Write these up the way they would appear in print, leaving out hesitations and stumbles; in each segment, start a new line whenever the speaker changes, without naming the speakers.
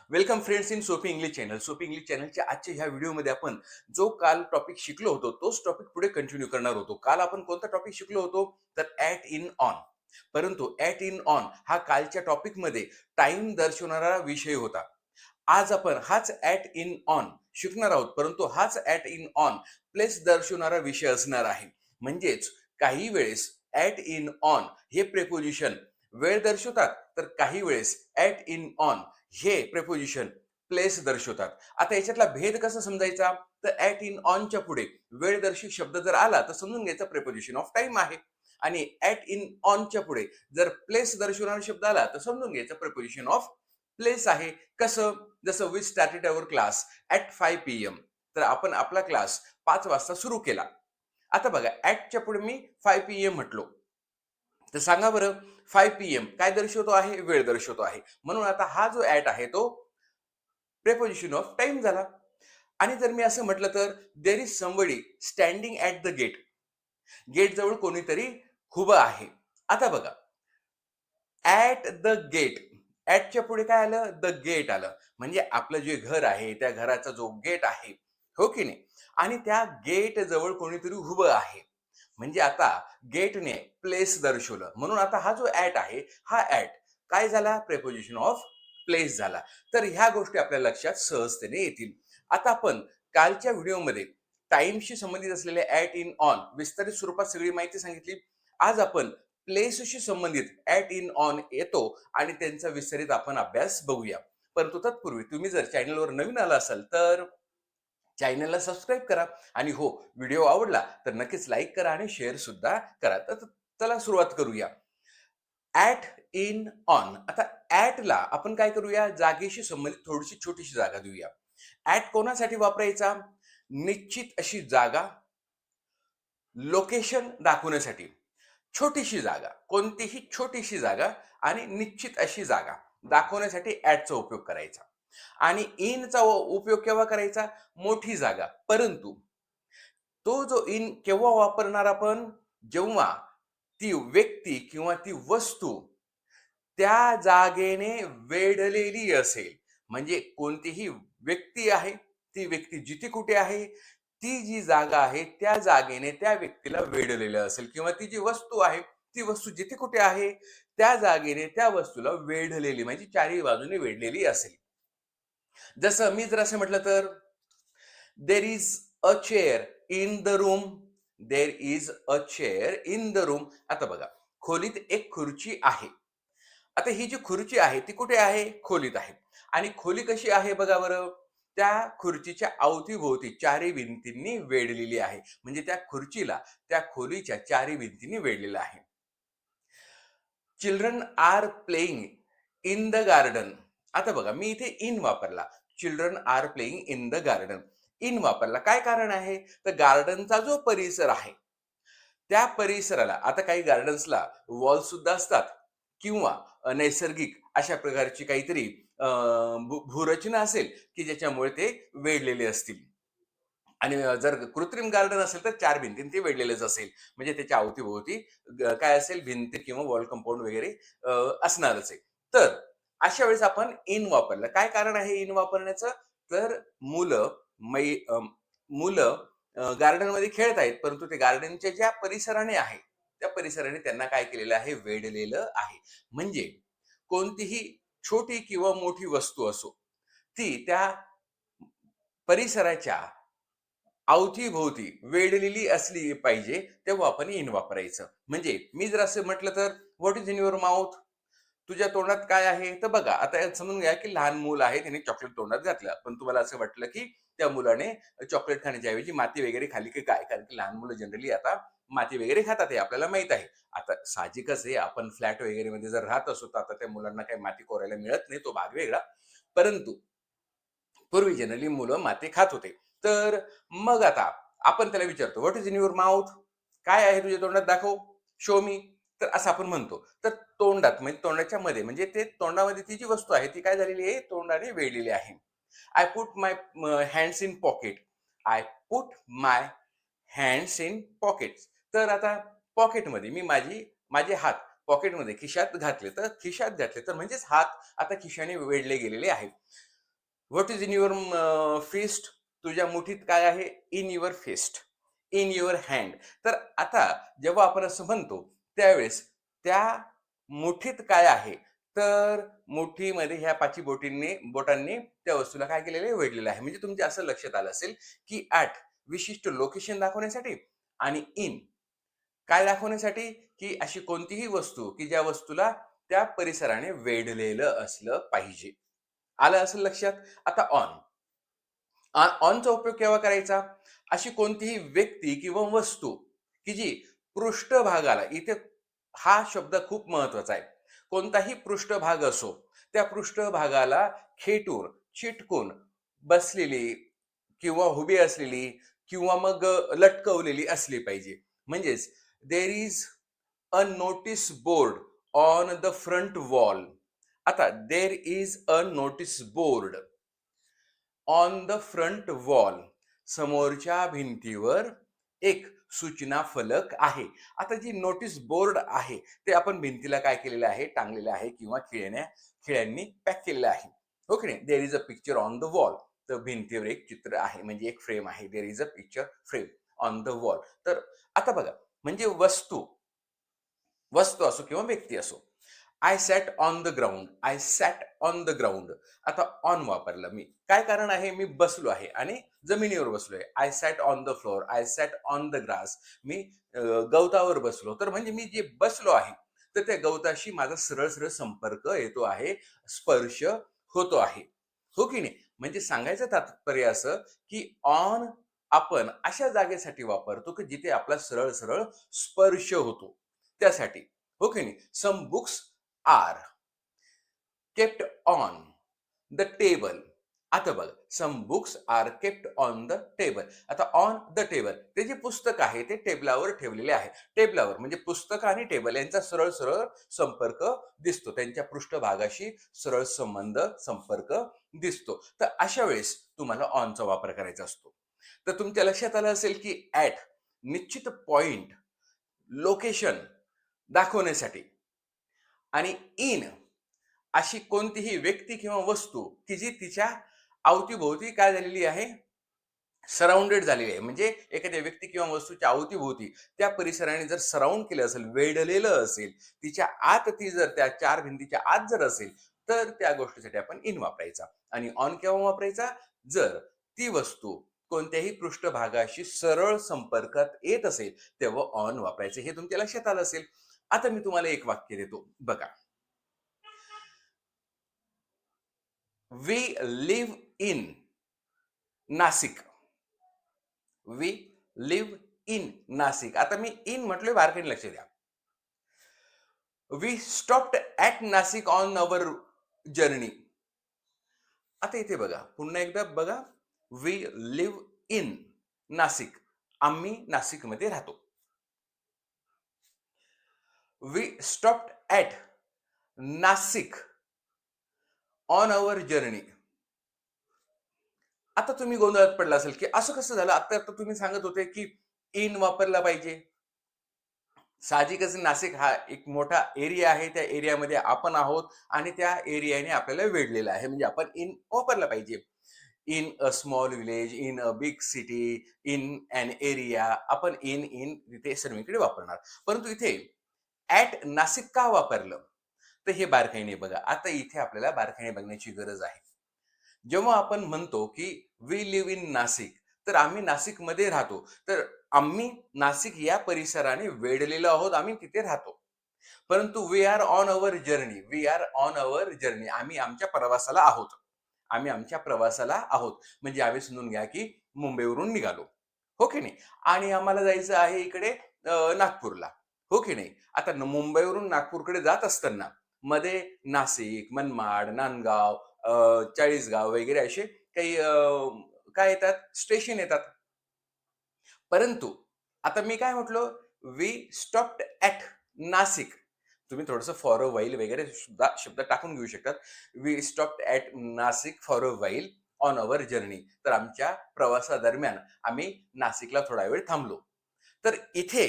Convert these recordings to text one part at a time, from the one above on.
Welcome friends in सोपी English channel. सोपी English चॅनलच्या आजच्या ह्या व्हिडिओमध्ये आपण जो काल टॉपिक शिकलो होतो तोच टॉपिक पुढे कंटिन्यू करणार होतो. काल आपण कोणता टॉपिक शिकलो होतो? तर ॲट इन ऑन. परंतु ॲट इन ऑन हा कालच्या टॉपिकमध्ये टाइम दर्शवणारा विषय होता. आज आपण हाच ॲट इन ऑन शिकणार आहोत, परंतु हाच ॲट इन ऑन प्लेस दर्शवणारा विषय असणार आहे. म्हणजेच काही वेळेस ॲट इन ऑन हे प्रेपोजिशन वेळ दर्शवतात, तर काही वेळेस ॲट इन ऑन हे प्रेपोजिशन प्लेस दर्शवतात. आता याच्यातला भेद कसा समजायचा? तर ॲट इन ऑनच्या पुढे वेळदर्शी शब्द जर आला तर समजून घ्यायचा प्रेपोजिशन ऑफ टाइम आहे, आणि ॲट इन ऑनच्या पुढे जर प्लेस दर्शवणारा शब्द आला तर समजून घ्यायचा प्रेपोजिशन ऑफ प्लेस आहे. कसं? जसं we started our class at 5 PM. तर आपण आपला क्लास 5 वाजता सुरू केला. आता बघा, ॲटच्या पुढे मी 5 PM म्हटलो, तर सांगा बरं, 5 PM काय दर्शवतो आहे? वेळ दर्शवतो आहे. म्हणून आता हा जो ॲट आहे तो प्रेपोजिशन ऑफ टाइम झाला. आणि जर मी असं म्हटलं तर there is somebody standing at the gate. Gate जवळ कोणीतरी उभं आहे. आता बघा, ॲट द गेट, ॲटच्या पुढे काय आलं? द गेट आलं. म्हणजे आपलं जे घर आहे त्या घराचा जो गेट आहे, हो की नाही? आणि त्या गेट जवळ कोणीतरी उभं आहे. म्हणजे आता गेटने प्लेस दर्शवलं, म्हणून आता हा जो ॲट आहे हा ॲट काय झाला? प्रेपोजिशन ऑफ प्लेस झाला. तर ह्या गोष्टी आपल्या लक्षात सहजतेने येतील. आता आपण कालच्या व्हिडिओमध्ये टाइमशी संबंधित असलेले ॲट इन ऑन विस्तारित स्वरूपात सगळी माहिती सांगितली. आज आपण प्लेसशी संबंधित ॲट इन ऑन येतो आणि त्यांचा विस्तारित आपण अभ्यास बघूया. परंतु तत्पूर्वी तुम्ही जर चॅनलवर नवीन आला असाल तर चॅनलला सबस्क्राईब करा, आणि हो, व्हिडिओ आवडला तर नक्कीच लाईक करा आणि शेअर सुद्धा करा. तर चला सुरुवात करूया. At in on. आता ॲटला आपण काय करूया? जागेशी संबंधित थोडीशी छोटीशी जागा देऊया. ॲट कोणासाठी वापरायचा? निश्चित अशी जागा, लोकेशन दाखवण्यासाठी. छोटीशी जागा, कोणतीही छोटीशी जागा आणि निश्चित अशी जागा दाखवण्यासाठी ॲटचा उपयोग करायचा. आणि इनचा उपयोग केव्हा करायचा? मोठी जागा. परंतु तो जो इन केव्हा वापरणार आपण? जेव्हा ती व्यक्ती किंवा ती वस्तू त्या जागेने वेढलेली असेल. म्हणजे कोणतीही व्यक्ती आहे, ती व्यक्ती जिथे कुठे आहे, ती जी जागा आहे त्या जागेने त्या व्यक्तीला वेढलेलं असेल, किंवा ती जी वस्तू आहे ती वस्तू जिथे कुठे आहे त्या जागेने त्या वस्तूला वेढलेली, म्हणजे चारही बाजूने वेढलेली असेल. जसं मी जर असं म्हटलं तर there is a chair in the room. There is a chair in the room. आता बघा, खोलीत एक खुर्ची आहे. आता ही जी खुर्ची आहे ती कुठे आहे? खोलीत आहे. आणि खोली कशी आहे बघा बरं? त्या खुर्चीच्या अवतीभोवती चारी भिंतींनी वेढलेली आहे. म्हणजे त्या खुर्चीला त्या खोलीच्या चारी भिंतींनी वेढलेलं आहे. Children are playing in the garden. आता बघा, मी इथे इन वापरला. Children are playing in the garden. In वापरला. काय कारण आहे? तर गार्डनचा जो परिसर आहे त्या परिसराला, आता काही गार्डन्सला वॉल सुद्धा असतात, किंवा नैसर्गिक अशा प्रकारची काहीतरी भूरचना असेल की ज्याच्यामुळे ते वेढलेले असतील. आणि जर कृत्रिम गार्डन असेल तर चार भिंतीन ते वेढलेलेच असेल. म्हणजे त्याच्या अवतीभोवती काय असेल? भिंत किंवा वॉल कंपाऊंड वगैरे असणारच आहे. तर अशा वेळेस आपण इन वापरलं. काय कारण आहे इन वापरण्याचं? तर मुलं मुलं गार्डनमध्ये खेळत आहेत, परंतु ते गार्डनच्या ज्या परिसराने आहे त्या परिसराने त्यांना काय केलेलं आहे? वेढलेलं आहे. म्हणजे कोणतीही छोटी किंवा मोठी वस्तू असो, ती त्या परिसराच्या अवतीभोवती वेढलेली असली पाहिजे, तेव्हा आपण इन वापरायचं. म्हणजे मी जर असं म्हटलं तर what is in your mouth? तुझ्या तोंडात काय आहे? तर बघा, आता यात समजून घ्या की लहान मूल आहे, त्याने चॉकलेट तोंडात घातलं, पण तुम्हाला असं वाटलं की त्या मुलाने चॉकलेट खाण्याच्या ऐवजी माती वगैरे खाली की काय? कारण की लहान मुलं जनरली आता माती वगैरे खातात, हे आपल्याला माहित आहे. आता साहजिकच आहे, आपण फ्लॅट वगैरे मध्ये जर राहत असू तर आता त्या मुलांना काही माती कोरायला मिळत नाही, तो भाग वेगळा. परंतु पूर्वी जनरली मुलं माती खात होते. तर मग आता आपण त्याला विचारतो, what is in your mouth? काय आहे तुझ्या तोंडात? दाखव, शो मी. तर असं आपण म्हणतो. तर तोंडात म्हणजे तोंडाच्या मध्ये, म्हणजे ते तोंडामध्ये ती जी वस्तू आहे ती काय झालेली आहे? तोंडाने वेढलेली आहे. I put my hands in pocket. I put my hands in pockets. तर आता पॉकेटमध्ये मी माझे हात पॉकेटमध्ये खिशात घातले, तर खिशात घातले तर म्हणजेच हात आता खिशाने वेढले गेलेले आहेत. What is in your fist? तुझ्या मुठीत काय आहे? In your fist, in your hand. तर आता जेव्हा आपण असं म्हणतो त्यावेळेस त्या मुठीत काय आहे? तर मुठीमध्ये ह्या पाची बोटांनी त्या वस्तूला काय केलेलं आहे? वेढलेलं आहे. म्हणजे तुमच्या असं लक्षात आलं असेल की ॲट विशिष्ट लोकेशन दाखवण्यासाठी आणि इन काय दाखवण्यासाठी, की अशी कोणतीही वस्तू की ज्या वस्तूला त्या परिसराने वेढलेलं असलं पाहिजे. आलं असेल लक्षात? आता ऑन. ऑनचा उपयोग केव्हा करायचा? अशी कोणतीही व्यक्ती किंवा वस्तू की जी पृष्ठभागाला इथे हा शब्द खूप महत्वाचा आहे. कोणताही पृष्ठभाग असो, त्या पृष्ठभागाला खेटून, चिटकून बसलेली किंवा उभी असलेली किंवा मग लटकवलेली असली पाहिजे. म्हणजेच there is a notice board on the front wall. आता there is a notice board on the front wall. समोरच्या भिंतीवर एक सूचना फलक आहे. आता जी नोटीस बोर्ड आहे ते आपण भिंतीला काय केलेलं आहे? टांगलेलं आहे किंवा खिळ्यांनी पॅक केलेलं आहे. हो की नाही? There is a picture on the wall. तर भिंतीवर एक चित्र आहे, म्हणजे एक फ्रेम आहे. There is a picture frame on the wall. तर आता बघा, म्हणजे वस्तू वस्तू असो किंवा व्यक्ती असो. I sat on the ground. I sat on the ground. आता ऑन वापरलं मी. काय कारण आहे? मी बसलो आहे आणि जमिनीवर बसलोय. I sat on the floor. I sat on the grass. मी गवतावर बसलो. तर म्हणजे मी जे बसलो आहे, तर त्या गवताशी माझा सरळ-सरळ संपर्क येतो आहे, स्पर्श होतो आहे. हो की नाही? म्हणजे सांगायचं तात्पर्य असं, की ऑन आपण अशा जागेसाठी वापरतो, की जिथे आपला सरळ-सरळ स्पर्श होतो. त्यासाठी. हो की नाही? Some books are kept on the table. आता बघा, some books are kept on the table. आता ऑन द टेबल ते जे पुस्तक आहे ते टेबलावर ठेवलेले आहे. टेबलावर म्हणजे पुस्तक आणि टेबल यांचा सरळ सरळ संपर्क दिसतो. त्यांच्या पृष्ठभागाशी सरळ संपर्क दिसतो. तर अशा वेळेस तुम्हाला ऑनचा वापर करायचा असतो. तर तुमच्या लक्षात आलं असेल की ॲट निश्चित पॉइंट, लोकेशन दाखवण्यासाठी आणि इन अशी कोणतीही व्यक्ती किंवा वस्तू की जी तिच्या अवतीभोवती काय झालेली आहे? सराउंडेड झालेली आहे. म्हणजे एखाद्या व्यक्ती किंवा वस्तूच्या अवतीभोवती त्या परिसराने जर सराउंड केलं असेल, वेढलेलं असेल, तिच्या आत ती जर त्या 4 भिंतीच्या आत जर असेल, तर त्या गोष्टीसाठी आपण इन वापरायचा. आणि ऑन केव्हा वापरायचा? जर ती वस्तू कोणत्याही पृष्ठभागाशी सरळ संपर्कात येत असेल, तेव्हा ऑन वापरायचं. हे तुमच्या लक्षात आलं असेल. आता मी तुम्हाला एक वाक्य देतो. बघा. We live in Nashik. We live in Nashik. आता मी इन म्हटलोय, बारकाईने लक्ष द्या. We stopped at Nashik on our journey. आता इथे बघा, पुन्हा एकदा बघा. We live in Nashik. आम्ही नाशिकमध्ये राहतो. We stopped at Nashik on our journey. आता तुम्ही गोंधळात पडला असेल, की असं कसं झालं? आता तर तुम्ही सांगत होते, की इन वापरला पाहिजे. साहजिकच नाशिक हा एक मोठा एरिया आहे. त्या एरियामध्ये आपण आहोत आणि त्या एरियाने आपल्याला वेढलेलं आहे. म्हणजे आपण इन वापरला पाहिजे. In a small village, in a big city, in an area. आपण इन तिथे सर्वीकडे वापरणार. परंतु इथे ॲट नाशिक का वापरलं? तर हे बारकाईने बघा. आता इथे आपल्याला बारकाईने बघण्याची गरज आहे. जेव्हा आपण म्हणतो की वी लिव्ह इन नाशिक, तर आम्ही नाशिकमध्ये राहतो. तर आम्ही नाशिक या परिसराने वेढलेलो आहोत. आम्ही तिथे राहतो. परंतु we are on our journey. We are on our journey. आम्ही आमच्या प्रवासाला आहोत. आम्ही आमच्या प्रवासाला आहोत. म्हणजे आम्ही समजून घ्या की मुंबईवरून निघालो. हो की नाही? आणि आम्हाला जायचं आहे इकडे नागपूरला. हो की नाही? आता मुंबईवरून नागपूरकडे जात असताना मध्ये नाशिक, मनमाड, नांदगाव, चाळीसगाव वगैरे असे काही काय येतात? स्टेशन येतात. परंतु आता मी काय म्हटलो? We stopped at Nashik. तुम्ही थोडंसं फॉर अ व्हाईल वगैरे सुद्धा शब्द टाकून घेऊ शकतात. We stopped at Nashik for a while on our journey. तर आमच्या प्रवासादरम्यान आम्ही नाशिकला थोडा वेळ थांबलो. तर इथे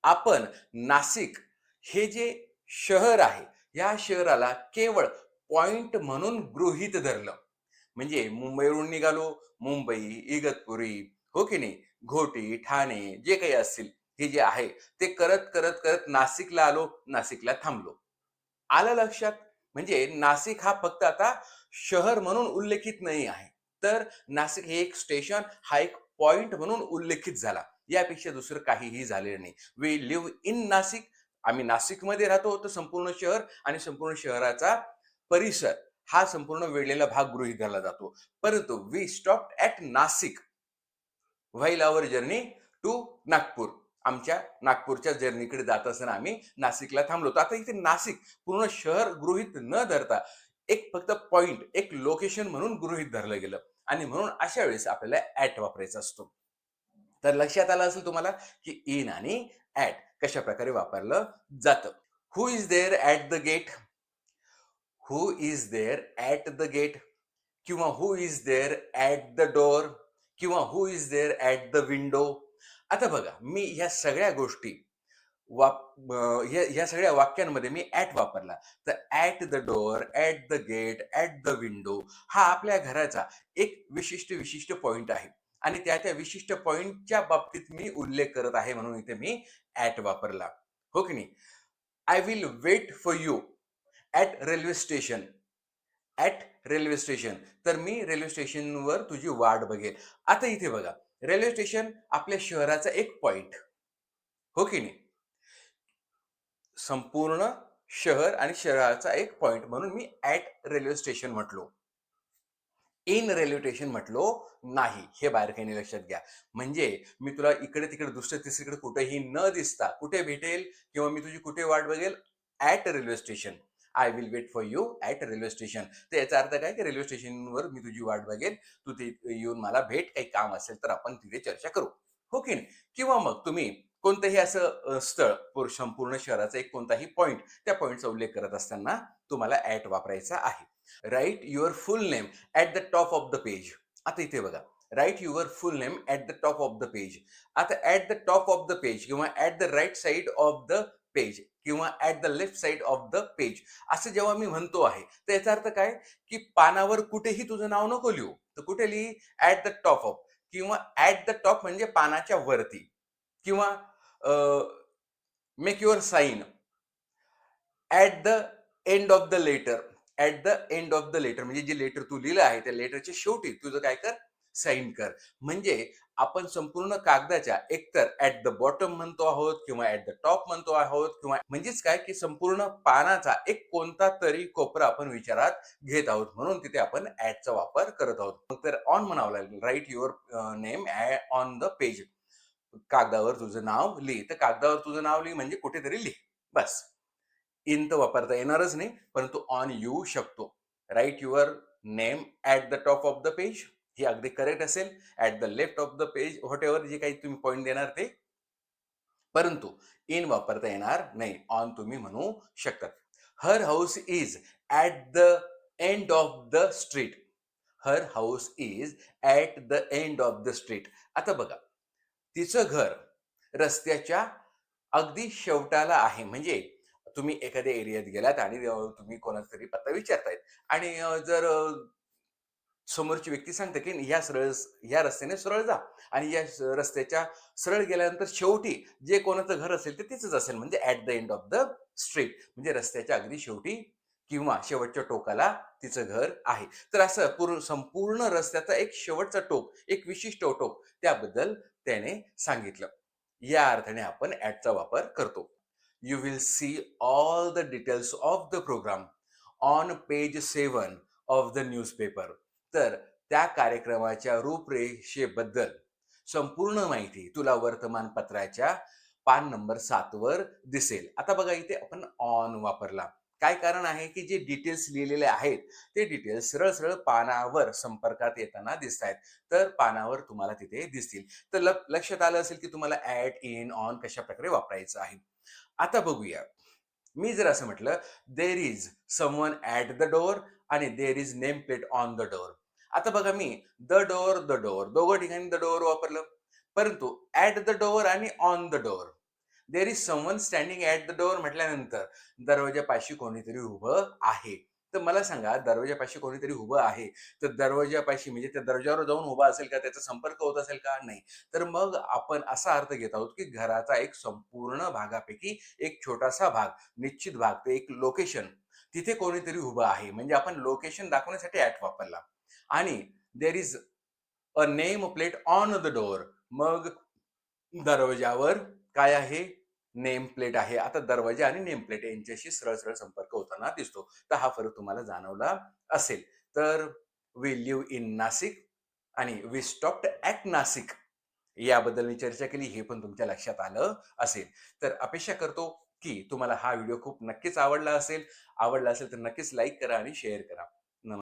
आपण नाशिक हे जे शहर आहे, या शहराला केवळ पॉइंट म्हणून गृहीत धरलं. म्हणजे मुंबईवरून निघालो, मुंबई, इगतपुरी, हो की नाही, घोटी, ठाणे जे काही असतील, हे जे आहे ते करत करत करत नाशिकला आलो, नाशिकला थांबलो. आलं लक्षात? म्हणजे नाशिक हा फक्त आता शहर म्हणून उल्लेखित नाही आहे. तर नाशिक हे एक स्टेशन, हा एक पॉइंट म्हणून उल्लेखित झाला. यापेक्षा दुसरं काहीही झालेलं नाही. We live in Nashik. आम्ही नाशिकमध्ये राहतो, तर संपूर्ण शहर आणि संपूर्ण शहराचा परिसर हा संपूर्ण वेढलेला भाग गृहीत धरला जातो. परंतु we stopped at Nashik while our journey to Nagpur. आमच्या नागपूरच्या जर्नीकडे जात असताना आम्ही नाशिकला थांबलो. तर आता इथे नाशिक पूर्ण शहर गृहीत न धरता एक फक्त पॉइंट, एक लोकेशन म्हणून गृहीत धरलं गेलं आणि म्हणून अशा वेळेस आपल्याला ॲट वापरायचा असतो. तर लक्षात आलं असेल तुम्हाला की इन आणि ॲट कशा प्रकारे वापरलं जातं. Who is there at the gate? Who is there at the gate? किंवा who is there at the door? किंवा who is there at the window? आता बघा, मी ह्या सगळ्या गोष्टी ह्या सगळ्या वाक्यांमध्ये मी ॲट वापरला. तर at the door, at the gate, at the window हा आपल्या घराचा एक विशिष्ट पॉइंट आहे आणि त्या विशिष्ट पॉइंटच्या बाबतीत मी उल्लेख करत आहे म्हणून इथे मी ॲट वापरला. हो की नाही? I will wait for you at railway station. At railway station. तर मी रेल्वे स्टेशनवर तुझी वाट बघेल. आता इथे बघा, रेल्वे स्टेशन आपल्या शहराचा एक पॉइंट, हो की नाही? संपूर्ण शहर आणि शहराचा एक पॉइंट म्हणून मी ॲट रेल्वे स्टेशन म्हटलो. इन रेल्वे स्टेशन म्हटलो नाही. हे बारकाईने लक्षात घ्या. म्हणजे मी तुला इकडे-तिकडे दुसऱ्या-तिसरीकडे कुठेही न दिसता कुठे भेटेल किंवा मी तुझी कुठे वाट बघेल? At railway station. I will wait for you at railway station. तर याचा अर्थ काय की रेल्वे स्टेशनवर मी तुझी वाट बघेल. तू तिथे येऊन मला भेट. काही काम असेल तर आपण तिथे चर्चा करू. हो की नाही? किंवा मग तुम्ही कोणतंही असं स्थळ संपूर्ण शहराचा एक कोणताही पॉइंट, त्या पॉइंटचा उल्लेख करत असताना तुम्हाला ॲट वापरायचा आहे. Write your full name at the top of the page. आता इथे बघा, write your full name at the top of the page. आता at the top of the page किंवा at the right side of the page किंवा at the left side of the page असं जेव्हा मी म्हणतो आहे, तर याचा अर्थ काय की पानावर कुठेही तुझं नाव नको लिहू. तर कुठे लिही? ॲट द टॉप ऑफ किंवा ॲट द टॉप म्हणजे पानाच्या वरती किंवा make your sign at the end of the letter. At the end of the letter म्हणजे जे लेटर तू लिहिलं आहे त्या लेटरच्या शेवटी तुझं काय कर? साइन कर. म्हणजे आपण संपूर्ण कागदाच्या एकतर ॲट द बॉटम म्हणतो आहोत किंवा ॲट द टॉप म्हणतो आहोत किंवा म्हणजेच काय की संपूर्ण पानाचा एक कोणता तरी कोपरा आपण विचारात घेत आहोत म्हणून तिथे आपण ॲटचा वापर करत आहोत. मग तर ऑन म्हणावं लागेल. Write your name on the page. कागदावर तुझं नाव लिह. तर कागदावर तुझं नाव लिह म्हणजे कुठेतरी लिह. बस. इन तर वापरता येणारच नाही, परंतु ऑन येऊ शकतो. Write your name at the top of the page. हे अगदी करेक्ट असेल. At the left of the page whatever जे काही तुम्ही पॉइंट देणार ते. परंतु इन वापरता येणार नाही. ऑन तुम्ही म्हणू शकतात. Her house is at the end of the street. Her house is at the end of the street. आता बघा, तिचं घर रस्त्याच्या अगदी शेवटाला आहे. म्हणजे तुम्ही एखाद्या एरियात गेलात आणि तुम्ही कोणाचा तरी पत्ता विचारतायत आणि जर समोरची व्यक्ती सांगते की ह्या रस्त्याने सरळ जा आणि या रस्त्याच्या सरळ गेल्यानंतर शेवटी जे कोणाचं घर असेल ते तिचंच असेल म्हणजे at the end of the street म्हणजे रस्त्याच्या अगदी शेवटी किंवा शेवटच्या टोकाला तिचं घर आहे. तर असं संपूर्ण रस्त्याचा एक शेवटचा टोक, एक विशिष्ट टोक त्याबद्दल त्याने सांगितलं. या अर्थाने आपण ॲटचा वापर करतो. You will see all the details of the program on page 7 of the newspaper. तर त्या कार्यक्रमाच्या रूपरेषेबद्दल संपूर्ण माहिती तुला वर्तमानपत्राच्या पान नंबर 7 वर दिसेल. आता बघा इथे आपण ऑन वापरला. काय कारण आहे की जे डिटेल्स लिहिलेले आहेत ते डिटेल्स सरळ सरळ पानावर संपर्कात येताना दिसत आहेत. तर पानावर तुम्हाला तिथे दिसतील. तर लक्षात आलं असेल की तुम्हाला ॲट, इन, ऑन कशा प्रकारे वापरायचं आहे. आता बघूया. मी जर असं म्हटलं, there is someone at the door आणि there is name plate on the door. आता बघा मी द डोअर दोघं ठिकाणी द डोअर वापरलं. परंतु ॲट द डोअर आणि on the door. There is someone standing at the door म्हटल्यानंतर दरवाजापाशी कोणीतरी उभं आहे. तर मला सांगा दरवाजापाशी कोणीतरी उभं आहे, तर दरवाजापाशी म्हणजे त्या दरवाजावर जाऊन उभा असेल का? त्याचा संपर्क होत असेल का? नाही. तर मग आपण असा अर्थ घेत आहोत, की घराचा एक संपूर्ण भागापैकी एक छोटासा भाग, निश्चित भाग, ते एक लोकेशन, तिथे कोणीतरी उभं आहे. म्हणजे आपण लोकेशन दाखवण्यासाठी ॲट वापरला आणि there is a name plate on the door. मग दरवाजावर काय आहे? नेम प्लेट आहे. आता दरवाजा आणि नेम प्लेट यांच्याशी सरळ-सरळ संपर्क होताना दिसतो. तर हा फरक तुम्हाला जाणवला असेल. तर वी लिव्ह इन नाशिक आणि वी स्टॉप्ड ॲट नाशिक याबद्दल मी चर्चा केली. हे पण तुमच्या लक्षात आलं असेल. तर अपेक्षा करतो, की तुम्हाला हा व्हिडिओ खूप नक्कीच आवडला असेल. आवडला असेल तर नक्कीच लाईक करा आणि शेअर करा.